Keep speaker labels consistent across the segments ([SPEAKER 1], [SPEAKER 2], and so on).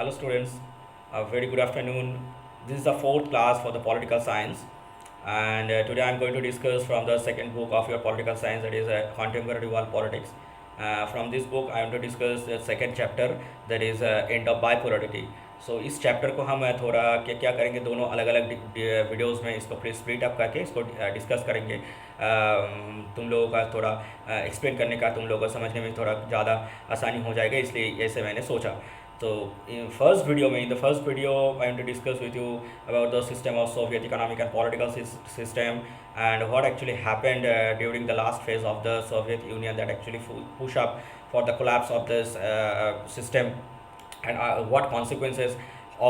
[SPEAKER 1] Hello students, a very good afternoon. This is the fourth class for the political science, and today I am going to discuss from the second book of your political science, that is contemporary world politics. From this book I want to discuss the second chapter, that is end of bipolarity. सो इस chapter को हम थोड़ा क्या क्या करेंगे, दोनों अलग अलग वीडियोस में इसको स्प्लिट अप करके इसको डिस्कस करेंगे। तुम लोगों का थोड़ा एक्सप्लेन करने का, तुम लोगों को समझने में थोड़ा ज़्यादा आसानी हो जाएगा, इसलिए ऐसे मैंने सोचा। तो in the first video I want to discuss with you about the system of Soviet economic and political system and what actually happened during the last phase of the Soviet Union that actually push up for the collapse of this system, and what consequences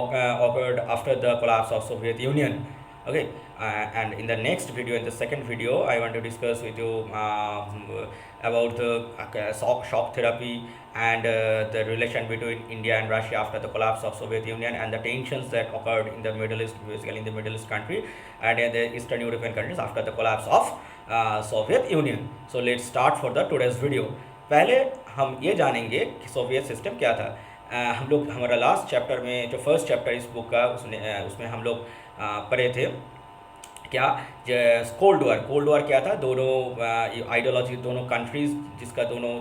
[SPEAKER 1] occurred after the collapse of Soviet Union. Okay, and in the next video, in the second video, I want to discuss with you about the shock therapy and the relation between India and Russia after the collapse of Soviet Union, and the tensions that occurred in the Middle East, basically in the Middle East country and in the Eastern European countries after the collapse of Soviet Union. So let's start for the today's video. पहले हम ये जानेंगे कि Soviet system क्या था। हम लोग हमारा लास्ट चैप्टर में जो फर्स्ट चैप्टर इस बुक का उसमें हम लोग पढ़े थे क्या, कोल्ड वॉर क्या था। दोनों आइडियोलॉजी, दोनों कंट्रीज़ जिसका दोनों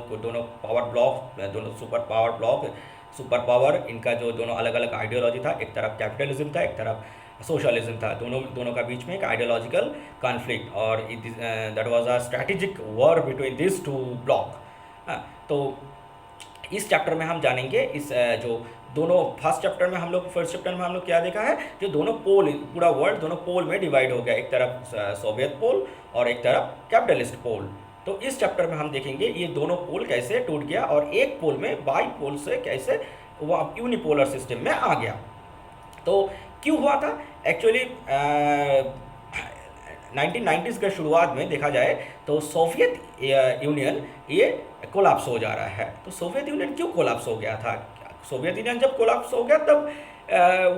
[SPEAKER 1] सुपर पावर इनका जो दोनों अलग अलग आइडियोलॉजी था, एक तरफ कैपिटलिज्म था, एक तरफ सोशलिज्म था, दोनों का बीच में एक आइडियोलॉजिकल कॉन्फ्लिक्ट, और that was a strategic war between this two block. तो इस चैप्टर में हम जानेंगे इस जो दोनों फर्स्ट चैप्टर में हम लोग क्या देखा है, जो दोनों पोल, पूरा वर्ल्ड दोनों पोल में डिवाइड हो गया, एक तरफ सोवियत पोल और एक तरफ कैपिटलिस्ट पोल। तो इस चैप्टर में हम देखेंगे ये दोनों पोल कैसे टूट गया और एक पोल में बाई पोल से कैसे वो यूनिपोलर सिस्टम में आ गया। तो क्यों हुआ था एक्चुअली 1990s के शुरुआत में देखा जाए तो सोवियत यूनियन ये कोलैप्स हो जा रहा है। तो सोवियत यूनियन क्यों कोलैप्स हो गया था? सोवियत यूनियन जब कोलैप्स हो गया तब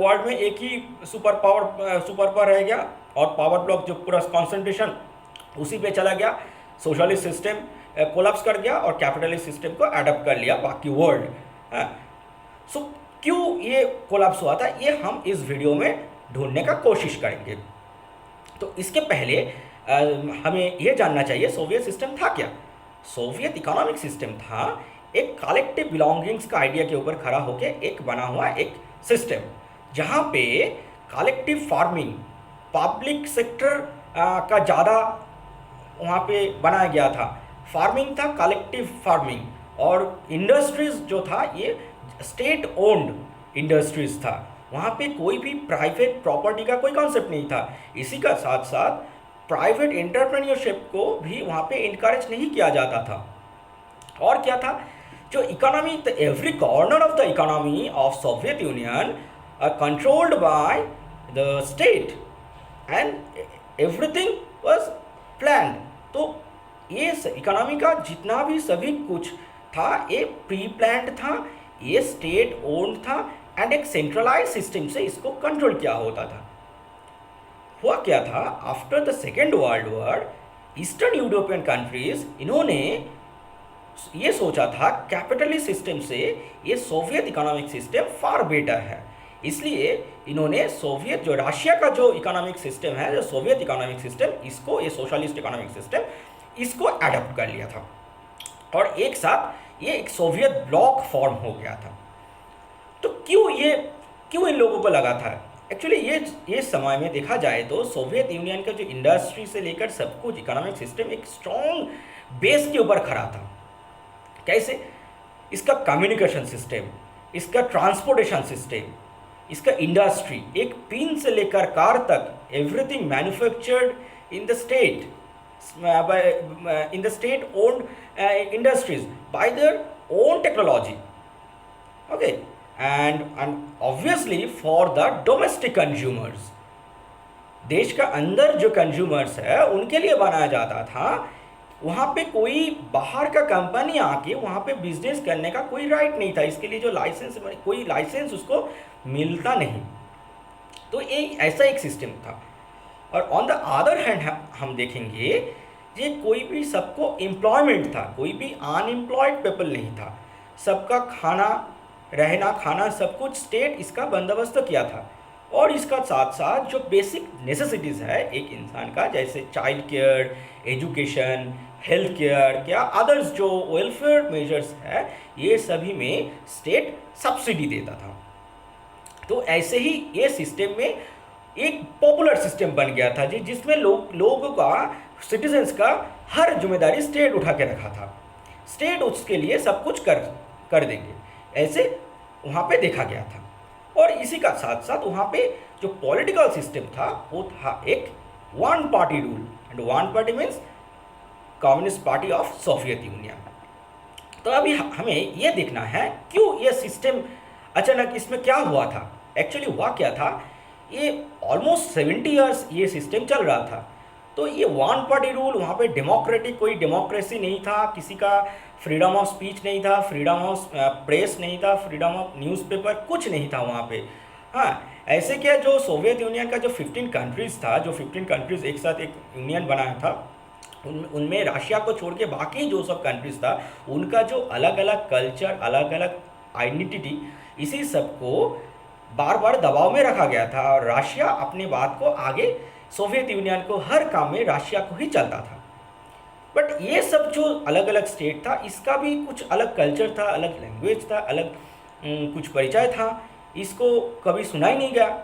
[SPEAKER 1] वर्ल्ड में एक ही सुपर पावर रह गया, और पावर ब्लॉक जो पूरा कॉन्सेंट्रेशन उसी पे चला गया। सोशलिस्ट सिस्टम कोलैप्स कर गया और कैपिटलिस्ट सिस्टम को अडॉप्ट कर लिया बाकी वर्ल्ड। सो क्यों ये कोलैप्स हुआ था, ये हम इस वीडियो में ढूंढने का कोशिश करेंगे। तो इसके पहले हमें यह जानना चाहिए सोवियत सिस्टम था क्या। सोवियत इकोनॉमिक सिस्टम था एक कलेक्टिव बिलोंगिंग्स का आइडिया के ऊपर खड़ा होकर एक बना हुआ एक सिस्टम, जहाँ पे कलेक्टिव फार्मिंग, पब्लिक सेक्टर का ज़्यादा वहाँ पे बनाया गया था। फार्मिंग था कलेक्टिव फार्मिंग, और इंडस्ट्रीज जो था ये स्टेट ओन्ड इंडस्ट्रीज था। वहाँ पे कोई भी प्राइवेट प्रॉपर्टी का कोई कॉन्सेप्ट नहीं था। इसी का साथ साथ प्राइवेट एंटरप्रेन्योरशिप को भी वहाँ पे इनकरेज नहीं किया जाता था। और क्या था, जो economy, every corner of the economy of Soviet union controlled by the state and everything was planned. तो ये इकोनॉमी का जितना भी सभी कुछ था ये प्री प्लान्ड था, ये स्टेट ओन्ड था, एंड एक सेंट्रलाइज सिस्टम से इसको कंट्रोल किया होता था। हुआ क्या था, after the second world war eastern European countries इन्होंने ये सोचा था कैपिटलिस्ट सिस्टम से ये Soviet economic system far better है, इसलिए इन्होंने सोवियत जो रशिया का जो इकोनॉमिक सिस्टम है, जो सोवियत इकोनॉमिक सिस्टम, इसको, ये सोशलिस्ट इकोनॉमिक सिस्टम, इसको अडॉप्ट कर लिया था, और एक साथ ये एक सोवियत ब्लॉक फॉर्म हो गया था। तो क्यों इन लोगों को लगा था एक्चुअली ये समय में देखा जाए तो सोवियत यूनियन का जो इंडस्ट्री से लेकर सब कुछ इकोनॉमिक सिस्टम एक स्ट्रॉन्ग बेस के ऊपर खड़ा था। कैसे? इसका कम्युनिकेशन सिस्टम, इसका ट्रांसपोर्टेशन सिस्टम, इसका इंडस्ट्री, एक पिन से लेकर कार तक, everything manufactured in the state, in the state owned industries by their own technology. Okay, and obviously for the domestic consumers, देश का अंदर जो कंज्यूमर्स है उनके लिए बनाया जाता था। वहाँ पे कोई बाहर का कंपनी आके वहाँ पे बिजनेस करने का कोई राइट नहीं था, इसके लिए जो कोई लाइसेंस उसको मिलता नहीं। तो ये ऐसा एक सिस्टम था। और ऑन द अदर हैंड हम देखेंगे ये कोई भी, सबको एम्प्लॉयमेंट था, कोई भी अनएम्प्लॉयड पीपल नहीं था, सबका खाना रहना खाना सब कुछ स्टेट इसका बंदोबस्त किया था। और इसका साथ साथ जो बेसिक नेसेसिटीज़ है एक इंसान का, जैसे child care, education, health care, क्या अदर्स जो वेलफेयर मेजर्स है, ये सभी में स्टेट सब्सिडी देता था। तो ऐसे ही ये सिस्टम में एक पॉपुलर सिस्टम बन गया था जिसमें लोगों का, सिटीजन्स का हर जिम्मेदारी स्टेट उठा के रखा था। स्टेट उसके लिए सब कुछ कर देंगे, ऐसे वहाँ पे देखा गया था। और इसी का साथ साथ वहाँ पे जो पॉलिटिकल सिस्टम था वो था एक one party rule, and one party means communist party of Soviet union. तो अभी हमें ये देखना है क्यों ये सिस्टम अचानक, इसमें क्या हुआ था, एक्चुअली हुआ क्या था। ये ऑलमोस्ट 70 ईयर्स ये सिस्टम चल रहा था। तो ये वन पार्टी रूल, वहाँ पे डेमोक्रेटिक कोई डेमोक्रेसी नहीं था, किसी का फ्रीडम ऑफ स्पीच नहीं था, फ्रीडम ऑफ प्रेस नहीं था, फ्रीडम ऑफ न्यूज़पेपर कुछ नहीं था वहाँ पे। हाँ, ऐसे क्या जो सोवियत यूनियन का जो 15 कंट्रीज़ था, जो 15 कंट्रीज़ एक साथ एक यूनियन बनाया था, उनमें रशिया को छोड़ के बाकी जो सब कंट्रीज़ था, उनका जो अलग अलग कल्चर, अलग अलग आइडेंटिटी, इसी सब को बार बार दबाव में रखा गया था। और रशिया अपनी बात को आगे, सोवियत यूनियन को हर काम में रशिया को ही चलता था। बट ये सब जो अलग अलग स्टेट था, इसका भी कुछ अलग कल्चर था, अलग लैंग्वेज था, अलग कुछ परिचय था, इसको कभी सुना ही नहीं गया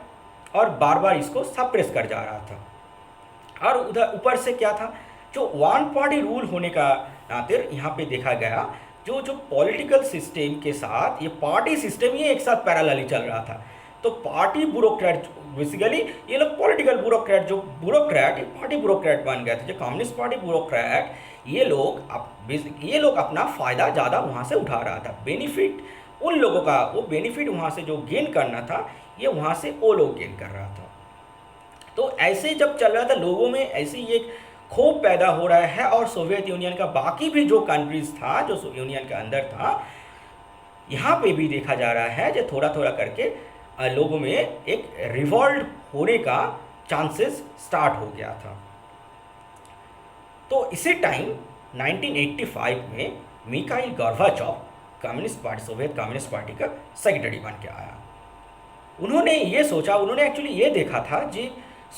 [SPEAKER 1] और बार बार इसको सप्रेस कर जा रहा था। और उधर ऊपर से क्या था, जो वन पार्टी रूल होने का नाते यहाँ पे देखा गया, जो पॉलिटिकल सिस्टम के साथ ये पार्टी सिस्टम ये एक साथ पैरेलली चल रहा था। तो पार्टी ब्यूरोक्रेट, बेसिकली ये लोग पॉलिटिकल ब्यूरोक्रेट, जो ब्यूरोक्रेट पार्टी ब्यूरोक्रेट बन गए थे, जो कम्युनिस्ट पार्टी ब्यूरोक्रेट, ये लोग अपना फ़ायदा ज़्यादा वहाँ से उठा रहा था। बेनिफिट उन लोगों का, वो बेनिफिट वहाँ से जो गेन करना था, ये वहाँ से वो लोग गेन कर रहा था। तो ऐसे जब चल रहा था, लोगों में ऐसी एक खूब पैदा हो रहा है। और सोवियत यूनियन का बाकी भी जो कंट्रीज था, जो यूनियन के अंदर था, यहाँ पे भी देखा जा रहा है जो थोड़ा थोड़ा करके लोगों में एक रिवॉल्ट होने का चांसेस स्टार्ट हो गया था। तो इसी टाइम 1985 में Mikhail Gorbachev communist party, Soviet communist party का सेक्रेटरी बन के आया। उन्होंने ये सोचा, उन्होंने एक्चुअली ये देखा था जी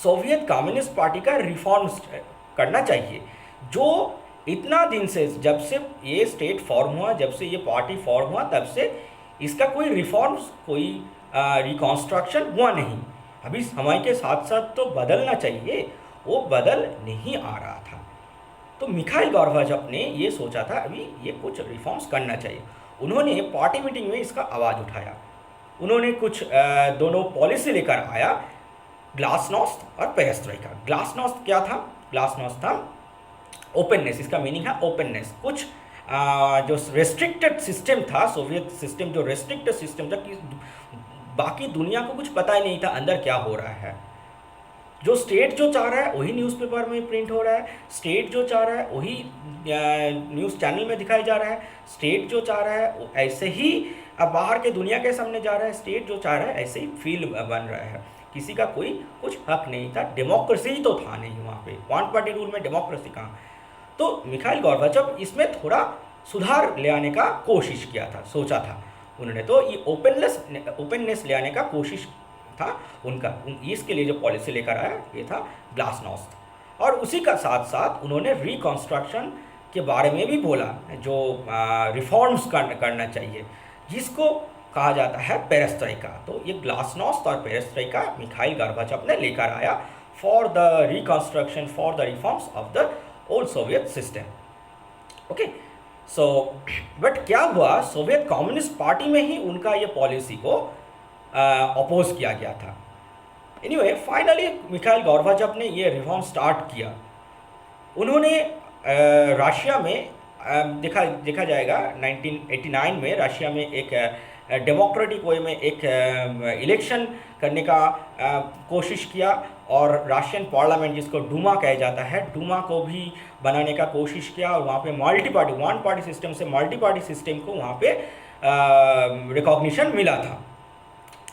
[SPEAKER 1] सोवियत कम्युनिस्ट पार्टी का रिफॉर्म्स करना चाहिए। जो इतना दिन से, जब से ये स्टेट फॉर्म हुआ, जब से ये पार्टी फॉर्म हुआ, तब से इसका कोई रिफॉर्म्स, कोई रिकॉन्स्ट्रक्शन हुआ नहीं। अभी समय के साथ साथ तो बदलना चाहिए, वो बदल नहीं आ रहा था। तो मिखाइल गोर्बाचोव ने ये सोचा था अभी ये कुछ रिफॉर्म्स करना चाहिए। उन्होंने पार्टी मीटिंग में इसका आवाज़ उठाया। उन्होंने कुछ दोनों पॉलिसी लेकर आया, ग्लासनोस्ट और पेरेस्ट्रोइका। ग्लासनोस्ट क्या था? ग्लासनोस्ट था ओपननेस, इसका मीनिंग है ओपननेस। कुछ जो रेस्ट्रिक्टेड सिस्टम था, सोवियत सिस्टम जो रेस्ट्रिक्टेड सिस्टम था कि बाकी दुनिया को कुछ पता ही नहीं था अंदर क्या हो रहा है। जो स्टेट जो चाह रहा है वही न्यूज़पेपर में प्रिंट हो रहा है, स्टेट जो चाह रहा है वही न्यूज़ चैनल में दिखाया जा रहा है, स्टेट जो चाह रहा है ऐसे ही अब बाहर के दुनिया के सामने जा रहा है, स्टेट जो चाह रहा है ऐसे ही फील बन रहा है। किसी का कोई कुछ हक नहीं था, डेमोक्रेसी तो था नहीं वहाँ पे, वन पार्टी रूल में डेमोक्रेसी कहाँ। तो मिखाइल गोर्बाचोव इसमें थोड़ा सुधार ले आने का कोशिश किया था, सोचा था उन्होंने। तो ये ओपननेस ले आने का कोशिश था उनका। इसके लिए जो पॉलिसी लेकर आया ये था ग्लासनोस्ट। और उसी का साथ साथ उन्होंने रिकॉन्स्ट्रक्शन के बारे में भी बोला, जो रिफॉर्म्स करना चाहिए, जिसको कहा जाता है पेरेस्ट्रोइका। तो ये ग्लासनोस्ट और पेरेस्ट्रोइका मिखाइल गोर्बाचोव ने लेकर आया for the reconstruction, for the reforms of the old Soviet system. Okay, so but क्या हुआ, सोवियत कम्युनिस्ट पार्टी में ही उनका ये पॉलिसी को अपोज किया गया था। एनीवे फाइनली मिखाइल गोर्बाचोव ने ये रिफॉर्म स्टार्ट किया। उन्होंने रशिया में देखा जाएगा 1989 में रशिया में एक डेमोक्रेटिक वे में एक इलेक्शन करने का कोशिश किया, और रशियन पार्लियामेंट जिसको डूमा कहा जाता है, डूमा को भी बनाने का कोशिश किया। और वहाँ पे multi party, one party system से मल्टी पार्टी सिस्टम को वहाँ पे रिकॉग्निशन मिला था।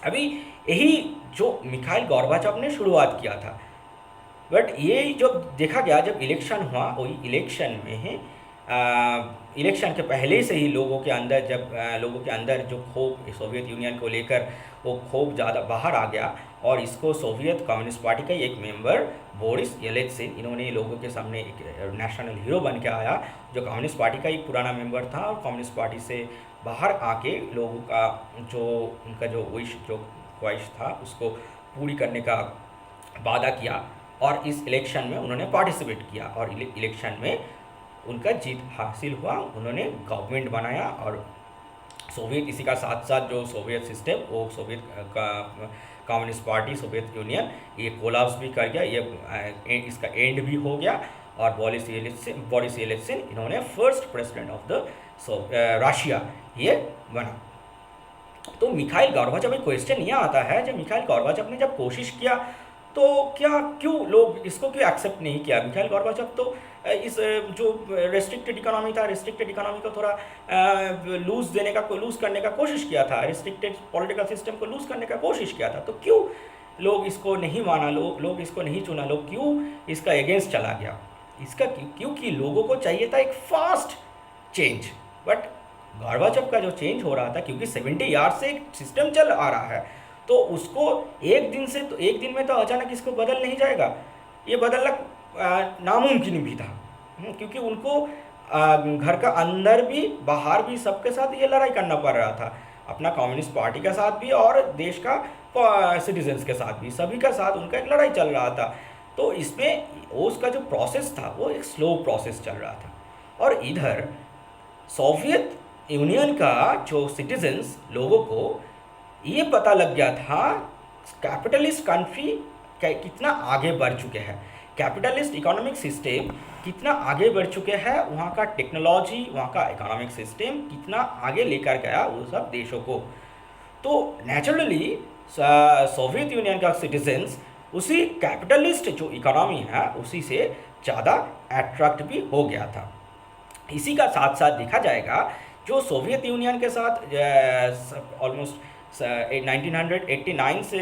[SPEAKER 1] अभी यही जो मिखाइल गोर्बाचोव ने शुरुआत किया था। बट ये जो देखा गया, जब इलेक्शन हुआ, वही इलेक्शन में इलेक्शन के पहले से ही लोगों के अंदर लोगों के अंदर जो क्षोभ सोवियत यूनियन को लेकर वो क्षोभ ज़्यादा बाहर आ गया, और इसको सोवियत कम्युनिस्ट पार्टी का एक मेंबर बोरिस येलेत्सिन, इन्होंने लोगों के सामने एक नेशनल हीरो बन के आया, जो कम्युनिस्ट पार्टी का एक पुराना मेंबर था, और कम्युनिस्ट पार्टी से बाहर आके लोगों का उनका जो ख्वाहिश था उसको पूरी करने का वादा किया, और इस इलेक्शन में उन्होंने पार्टिसिपेट किया, और इलेक्शन में उनका जीत हासिल हुआ, उन्होंने गवर्नमेंट बनाया। और सोवियत, इसी का साथ साथ जो सोवियत सिस्टम, वो Soviet communist party, Soviet union, ये कोलैप्स भी कर गया, ये इसका एंड भी हो गया, और बोरिस येलेत्सिन इन्होंने first president of the Russia ये बना। तो मिखाइल गोर्बाचेव, एक क्वेश्चन ये आता है, जब मिखाइल गोर्बाचेव ने जब कोशिश किया तो क्यों लोग इसको क्यों एक्सेप्ट नहीं किया? मिखाइल गोर्बाचेव तो इस जो रेस्ट्रिक्टेड इकोनॉमी था, रेस्ट्रिक्टेड इकोनॉमी को थोड़ा लूज़ करने का कोशिश किया था, रेस्ट्रिक्टेड पॉलिटिकल सिस्टम को लूज़ करने का कोशिश किया था, तो क्यों लोग इसको नहीं माना, लोग इसको नहीं चुना, लोग क्यों इसका अगेंस्ट चला गया? इसका क्योंकि लोगों को चाहिए था एक फास्ट चेंज, बट गोर्बाचेव का जो चेंज हो रहा था, क्योंकि 70 ईयर से एक सिस्टम चल आ रहा है, तो उसको एक दिन में तो अचानक इसको बदल नहीं जाएगा, ये बदलना नामुमकिन भी था, क्योंकि उनको घर का अंदर भी बाहर भी सबके साथ ये लड़ाई करना पड़ रहा था, अपना कम्युनिस्ट पार्टी के साथ भी और देश का सिटीजन्स के साथ भी, सभी का साथ उनका एक लड़ाई चल रहा था। तो इसमें उसका जो प्रोसेस था वो एक स्लो प्रोसेस चल रहा था, और इधर सोवियत यूनियन का जो सिटीजन्स लोगों को ये पता लग गया था कैपिटलिस्ट कंट्री कितना आगे बढ़ चुके हैं, कैपिटलिस्ट इकोनॉमिक सिस्टम कितना आगे बढ़ चुके हैं, वहाँ का टेक्नोलॉजी, वहाँ का इकोनॉमिक सिस्टम कितना आगे लेकर गया वो सब देशों को। तो नेचुरली सोवियत यूनियन का सिटीजन्स उसी कैपिटलिस्ट जो इकोनॉमी है उसी से ज़्यादा अट्रैक्ट भी हो गया था। इसी का साथ साथ देखा जाएगा जो सोवियत यूनियन के साथ ऑलमोस्ट 1989 से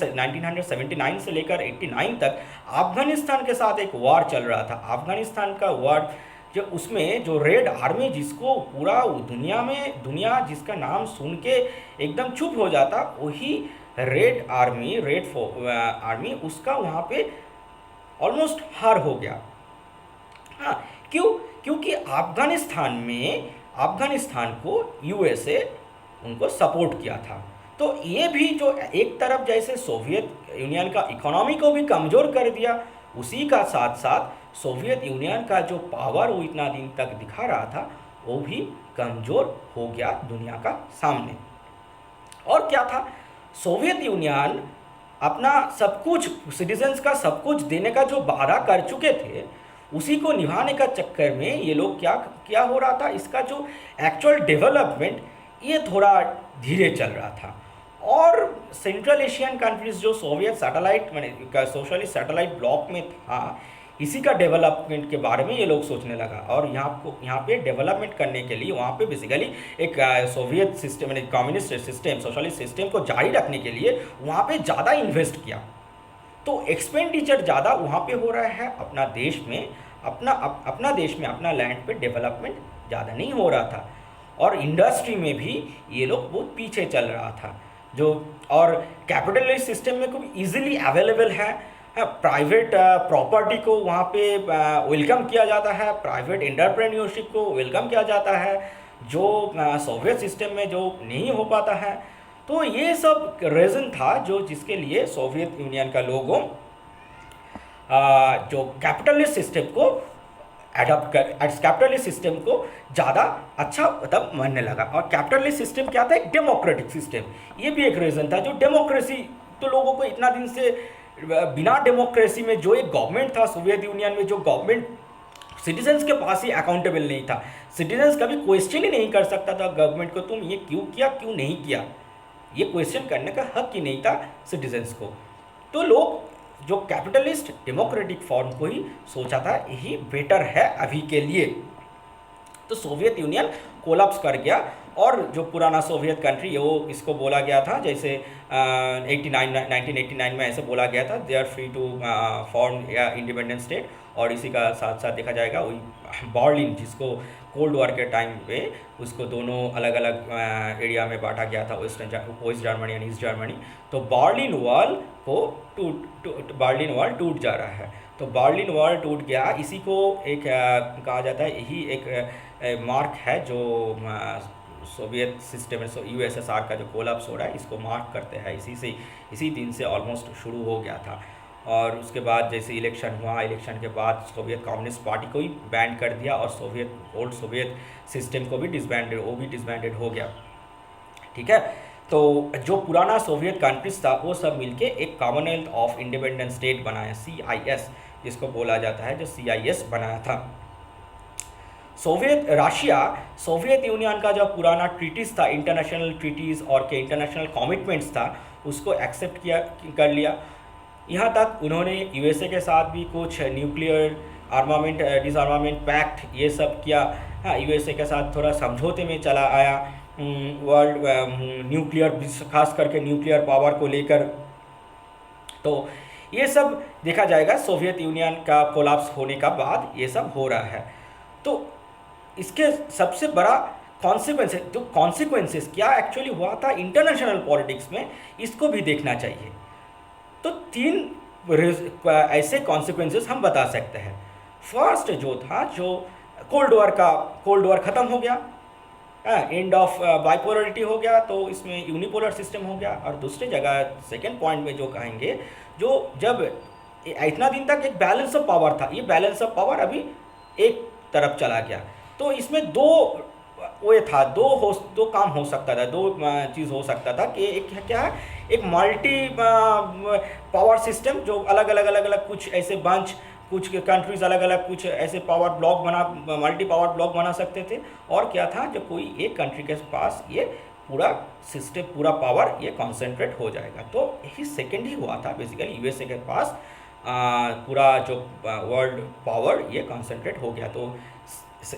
[SPEAKER 1] 1979 से लेकर 89 तक अफ़गानिस्तान के साथ एक वॉर चल रहा था। अफ़गानिस्तान का वॉर जो उसमें जो रेड आर्मी, जिसको पूरा दुनिया जिसका नाम सुन के एकदम चुप हो जाता, वही रेड आर्मी उसका वहाँ पे ऑलमोस्ट हार हो गया। हाँ, क्योंकि अफ़गानिस्तान को यूएसए उनको सपोर्ट किया था। तो ये भी जो एक तरफ जैसे सोवियत यूनियन का इकोनॉमी को भी कमज़ोर कर दिया, उसी का साथ साथ सोवियत यूनियन का जो पावर वो इतना दिन तक दिखा रहा था वो भी कमज़ोर हो गया दुनिया का सामने। और क्या था, सोवियत यूनियन अपना सब कुछ, सिटीजन्स का सब कुछ देने का जो वादा कर चुके थे, उसी को निभाने का चक्कर में ये लोग क्या हो रहा था, इसका जो एक्चुअल डेवलपमेंट ये थोड़ा धीरे चल रहा था। और सेंट्रल एशियन कंट्रीज़ जो सोवियत सैटेलाइट माने सोशलिस्ट सैटेलाइट ब्लॉक में था, इसी का डेवलपमेंट के बारे में ये लोग सोचने लगा। और यहाँ पे डेवलपमेंट करने के लिए वहाँ पे बेसिकली एक सोवियत सिस्टम यानी कम्युनिस्ट सिस्टम, सोशलिस्ट सिस्टम को जारी रखने के लिए वहाँ पे ज़्यादा इन्वेस्ट किया। तो एक्सपेंडिचर ज़्यादा वहाँ पे हो रहा है, अपना देश में अपना लैंड पे डेवलपमेंट ज़्यादा नहीं हो रहा था। और इंडस्ट्री में भी ये लोग बहुत पीछे चल रहा था जो, और कैपिटलिस्ट सिस्टम में खूब इजीली अवेलेबल है, प्राइवेट प्रॉपर्टी को वहाँ पे वेलकम किया जाता है, प्राइवेट एंटरप्रेन्योरशिप को वेलकम किया जाता है, जो सोवियत सिस्टम में जो नहीं हो पाता है। तो ये सब रीज़न था जिसके लिए सोवियत यूनियन का लोगों जो कैपिटलिस्ट सिस्टम को कैपिटलिस्ट सिस्टम को ज़्यादा अच्छा तब मानने लगा। और कैपिटलिस्ट सिस्टम क्या था, एक डेमोक्रेटिक सिस्टम, ये भी एक रीज़न था। जो डेमोक्रेसी, तो लोगों को इतना दिन से बिना डेमोक्रेसी में जो एक गवर्नमेंट था सोवियत यूनियन में, जो गवर्नमेंट सिटीजन्स के पास ही अकाउंटेबल नहीं था, सिटीजन्स कभी क्वेश्चन ही नहीं कर सकता था गवर्नमेंट को, तुम ये क्यों किया क्यों नहीं किया, ये क्वेश्चन करने का हक ही नहीं था सिटीजन्स को। तो लोग जो कैपिटलिस्ट डेमोक्रेटिक फॉर्म को ही सोचा था यही बेटर है अभी के लिए। तो सोवियत यूनियन कोलैप्स कर गया और जो पुराना सोवियत कंट्री वो इसको बोला गया था, जैसे 1989 में ऐसे बोला गया था, they are free to form या इंडिपेंडेंट स्टेट। और इसी का साथ साथ देखा जाएगा वही बर्लिन, जिसको कोल्ड वॉर के टाइम पे उसको दोनों अलग अलग एरिया में बांटा गया था, West Germany and East Germany. तो बर्लिन वॉल को बर्लिन वॉल टूट जा रहा है। तो बर्लिन वॉल टूट गया, इसी को एक कहा जाता है, यही एक मार्क है जो सोवियत सिस्टम यूएसएसआर का जो कोलैप्स हो रहा है इसको मार्क करते हैं। इसी दिन से ऑलमोस्ट शुरू हो गया था। और उसके बाद जैसे इलेक्शन हुआ, इलेक्शन के बाद सोवियत कम्युनिस्ट पार्टी को ही बैन कर दिया और ओल्ड सोवियत सिस्टम को भी डिसबैंडेड हो गया। ठीक है, तो जो पुराना सोवियत कंट्रीज था वो सब मिलके एक कॉमनवेल्थ ऑफ इंडिपेंडेंट स्टेट बनाया, CIS जिसको बोला जाता है, जो CIS बनाया था। सोवियत यूनियन का जो पुराना ट्रीटीज़ था, इंटरनेशनल ट्रीटीज़ और के इंटरनेशनल कमिटमेंट्स था, उसको एक्सेप्ट कर लिया। यहाँ तक उन्होंने USA के साथ भी कुछ न्यूक्लियर आर्मामेंट डिसआर्मामेंट पैक्ट ये सब किया। हाँ, USA के साथ थोड़ा समझौते में चला आया वर्ल्ड न्यूक्लियर, खास करके न्यूक्लियर पावर को लेकर। तो ये सब देखा जाएगा सोवियत यूनियन का कोलैप्स होने का बाद ये सब हो रहा है। तो इसके सबसे बड़ा कॉन्सिक्वेंसेस क्या एक्चुअली हुआ था इंटरनेशनल पॉलिटिक्स में, इसको भी देखना चाहिए। तो 3 ऐसे कॉन्सिक्वेंसेस हम बता सकते हैं। फर्स्ट जो था, जो कोल्ड वॉर ख़त्म हो गया, एंड ऑफ बाइपोलरिटी हो गया, तो इसमें यूनिपोलर सिस्टम हो गया। और दूसरी जगह सेकेंड पॉइंट में जो कहेंगे, जो जब इतना दिन तक एक बैलेंस ऑफ पावर था, ये बैलेंस ऑफ पावर अभी एक तरफ चला गया। तो इसमें दो काम हो सकता था, दो चीज़ हो सकता था कि एक क्या है, एक मल्टी पावर सिस्टम जो अलग अलग कुछ ऐसे कुछ कंट्रीज़ अलग अलग कुछ ऐसे मल्टी पावर ब्लॉक बना सकते थे। और क्या था, जो कोई एक कंट्री के पास ये पूरा सिस्टम, पूरा पावर ये कॉन्सेंट्रेट हो जाएगा। तो यही सेकेंड ही हुआ था बेसिकली, USA के पास पूरा जो वर्ल्ड पावर ये कॉन्सेंट्रेट हो गया। तो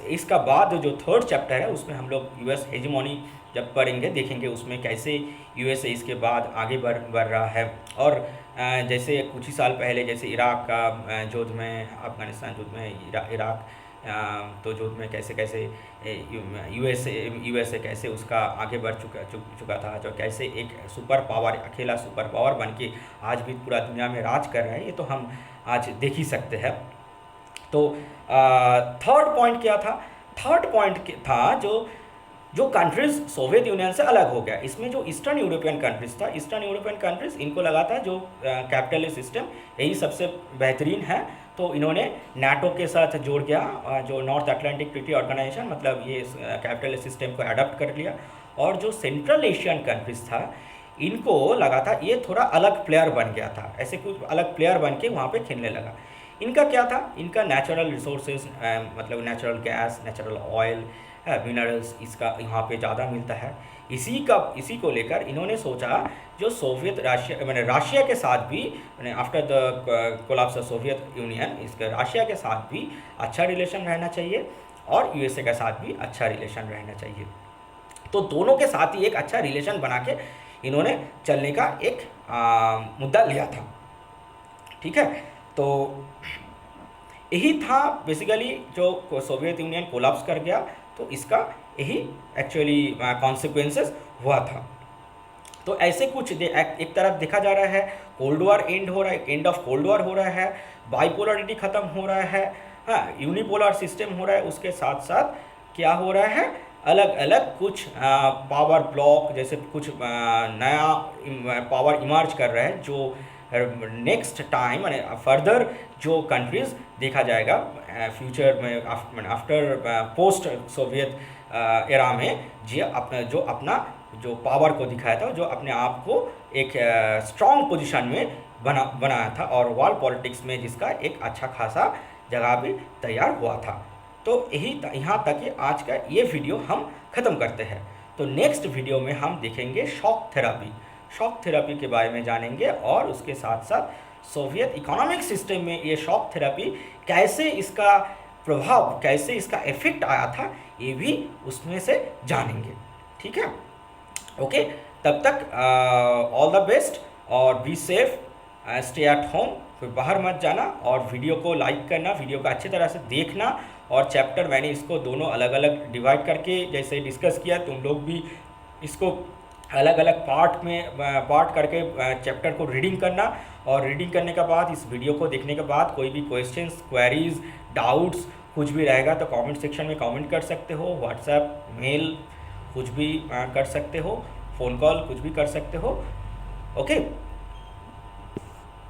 [SPEAKER 1] इसका बाद जो थर्ड चैप्टर है उसमें हम लोग US हेजेमोनी जब पढ़ेंगे, देखेंगे उसमें कैसे USA इसके बाद आगे बढ़ रहा है। और जैसे कुछ ही साल पहले जैसे इराक का युद्ध में, अफगानिस्तान युद्ध में, इराक तो युद्ध में कैसे USA कैसे उसका आगे बढ़ चुका था, जो कैसे एक अकेला सुपर पावर बन के आज भी पूरा दुनिया में राज कर रहा है, ये तो हम आज देख ही सकते हैं। तो थर्ड पॉइंट क्या था? थर्ड पॉइंट था जो कंट्रीज़ सोवियत यूनियन से अलग हो गया। इसमें जो ईस्टर्न यूरोपियन कंट्रीज़ था, ईस्टर्न यूरोपियन कंट्रीज़, इनको लगा था जो कैपिटलिस्ट सिस्टम यही सबसे बेहतरीन है, तो इन्होंने नाटो के साथ जोड़ गया, जो नॉर्थ अटलांटिक ट्रीटी ऑर्गेनाइजेशन, मतलब ये कैपिटलिस्ट सिस्टम को अडॉप्ट कर लिया। और जो सेंट्रल एशियन कंट्रीज़ था, इनको लगा था ये थोड़ा अलग प्लेयर बन गया था, ऐसे कुछ अलग प्लेयर बन के वहाँ पर खेलने लगा। इनका क्या था, इनका नेचुरल रिसोर्सेज, मतलब natural gas, natural oil, minerals, इसका यहाँ पे ज़्यादा मिलता है। इसी को लेकर इन्होंने सोचा जो रशिया के साथ भी, after the collapse of Soviet union, इसके रशिया के साथ भी अच्छा रिलेशन रहना चाहिए और USA के साथ भी अच्छा रिलेशन रहना चाहिए। तो दोनों के साथ ही एक अच्छा रिलेशन बना के इन्होंने चलने का एक मुद्दा लिया था। ठीक है, तो यही था बेसिकली जो सोवियत यूनियन कोलैप्स कर गया, तो इसका यही एक्चुअली कॉन्सिक्वेंसेस हुआ था। तो ऐसे कुछ एक तरफ देखा जा रहा है कोल्ड वॉर एंड हो रहा है, एंड ऑफ कोल्ड वॉर हो रहा है, बाइपोलरिटी ख़त्म हो रहा है, हाँ, यूनिपोलर सिस्टम हो रहा है। उसके साथ साथ क्या हो रहा है, अलग अलग कुछ पावर ब्लॉक जैसे कुछ नया पावर इमर्ज कर रहा है, जो नेक्स्ट टाइम फर्दर जो कंट्रीज़ देखा जाएगा फ्यूचर में, आफ्टर पोस्ट सोवियत एरा में, जो पावर को दिखाया था, जो अपने आप को एक स्ट्रॉन्ग पोजीशन में बनाया था, और वर्ल्ड पॉलिटिक्स में जिसका एक अच्छा खासा जगह भी तैयार हुआ था। तो यहाँ तक कि आज का ये वीडियो हम ख़त्म करते हैं। तो नेक्स्ट वीडियो में हम देखेंगे शॉक थेरापी के बारे में जानेंगे, और उसके साथ साथ सोवियत इकोनॉमिक सिस्टम में ये शॉक थेरापी कैसे, इसका प्रभाव कैसे, इसका इफेक्ट आया था, ये भी उसमें से जानेंगे। ठीक है, ओके। तब तक ऑल द बेस्ट और be safe, stay at home, फिर बाहर मत जाना, और वीडियो को लाइक करना, वीडियो को अच्छी तरह से देखना। और चैप्टर मैंने इसको दोनों अलग अलग डिवाइड करके जैसे डिस्कस किया, तुम लोग भी इसको अलग अलग पार्ट करके चैप्टर को रीडिंग करना। और रीडिंग करने के बाद, इस वीडियो को देखने के बाद कोई भी क्वेश्चंस, क्वेरीज, डाउट्स कुछ भी रहेगा तो कमेंट सेक्शन में कमेंट कर सकते हो, व्हाट्सएप, मेल कुछ भी कर सकते हो, फ़ोन कॉल कुछ भी कर सकते हो, ओके।